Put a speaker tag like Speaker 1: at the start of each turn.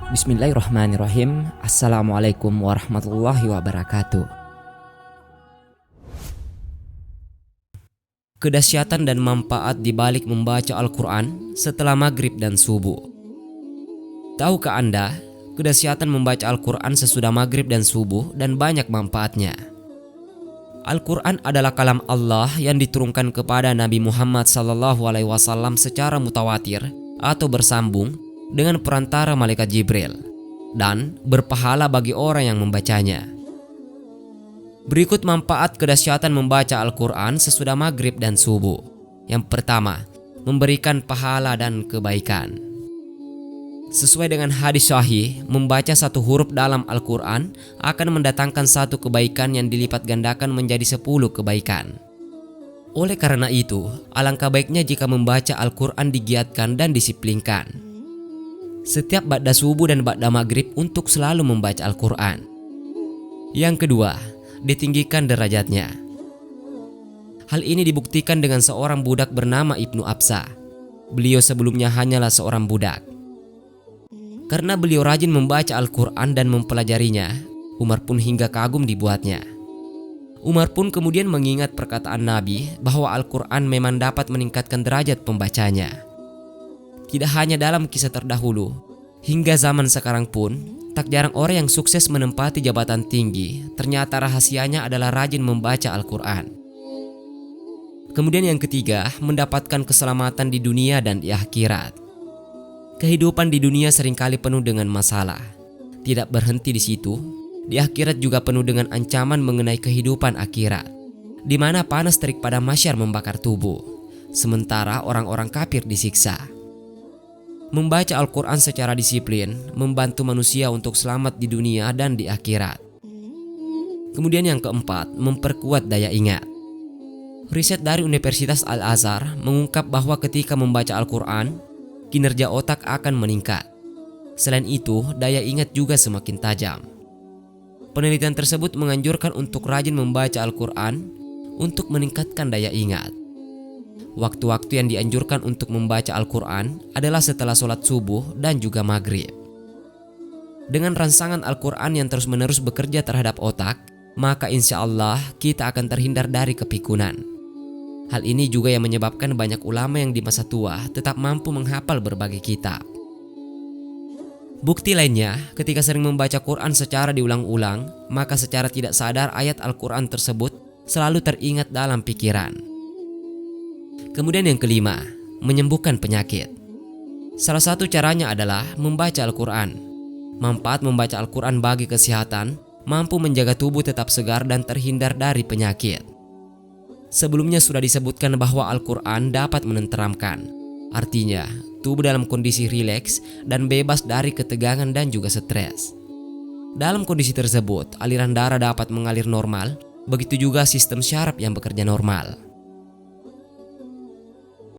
Speaker 1: Bismillahirrahmanirrahim. Assalamualaikum warahmatullahi wabarakatuh. Kedahsyatan dan manfaat di balik membaca Al-Quran setelah maghrib dan subuh. Tahukah Anda kedahsyatan membaca Al-Quran sesudah maghrib dan subuh dan banyak manfaatnya? Al-Quran adalah kalam Allah yang diturunkan kepada Nabi Muhammad SAW secara mutawatir atau bersambung dengan perantara malaikat Jibril dan berpahala bagi orang yang membacanya. Berikut manfaat kedahsyatan membaca Al-Quran sesudah maghrib dan subuh. Yang pertama, memberikan pahala dan kebaikan. Sesuai dengan hadis sahih, membaca satu huruf dalam Al-Quran akan mendatangkan satu kebaikan yang dilipat gandakan menjadi 10 kebaikan. Oleh karena itu, alangkah baiknya jika membaca Al-Quran digiatkan dan disiplinkan setiap ba'da subuh dan ba'da maghrib untuk selalu membaca Al-Quran. Yang kedua, ditinggikan derajatnya. Hal ini dibuktikan dengan seorang budak bernama Ibnu Absa. Beliau sebelumnya hanyalah seorang budak. Karena beliau rajin membaca Al-Quran dan mempelajarinya, Umar pun hingga kagum dibuatnya. Umar pun kemudian mengingat perkataan Nabi bahwa Al-Quran memang dapat meningkatkan derajat pembacanya. Tidak hanya dalam kisah terdahulu, hingga zaman sekarang pun, tak jarang orang yang sukses menempati jabatan tinggi ternyata rahasianya adalah rajin membaca Al-Quran. Kemudian yang ketiga, mendapatkan keselamatan di dunia dan di akhirat. Kehidupan di dunia seringkali penuh dengan masalah. Tidak berhenti di situ, di akhirat juga penuh dengan ancaman mengenai kehidupan akhirat, di mana panas terik pada mahsyar membakar tubuh, sementara orang-orang kafir disiksa. Membaca Al-Quran secara disiplin membantu manusia untuk selamat di dunia dan di akhirat. Kemudian yang keempat, memperkuat daya ingat. Riset dari Universitas Al-Azhar mengungkap bahwa ketika membaca Al-Quran, kinerja otak akan meningkat. Selain itu, daya ingat juga semakin tajam. Penelitian tersebut menganjurkan untuk rajin membaca Al-Quran untuk meningkatkan daya ingat. Waktu-waktu yang dianjurkan untuk membaca Al-Quran adalah setelah sholat subuh dan juga maghrib. Dengan rangsangan Al-Quran yang terus-menerus bekerja terhadap otak, maka insya Allah kita akan terhindar dari kepikunan. Hal ini juga yang menyebabkan banyak ulama yang di masa tua tetap mampu menghafal berbagai kitab. Bukti lainnya, ketika sering membaca Quran secara diulang-ulang, maka secara tidak sadar ayat Al-Quran tersebut selalu teringat dalam pikiran. Kemudian yang kelima, menyembuhkan penyakit. Salah satu caranya adalah membaca Al-Quran. Manfaat membaca Al-Quran bagi kesehatan mampu menjaga tubuh tetap segar dan terhindar dari penyakit. Sebelumnya sudah disebutkan bahwa Al-Quran dapat menenteramkan. Artinya, tubuh dalam kondisi rileks dan bebas dari ketegangan dan juga stres. Dalam kondisi tersebut, aliran darah dapat mengalir normal, begitu juga sistem syaraf yang bekerja normal.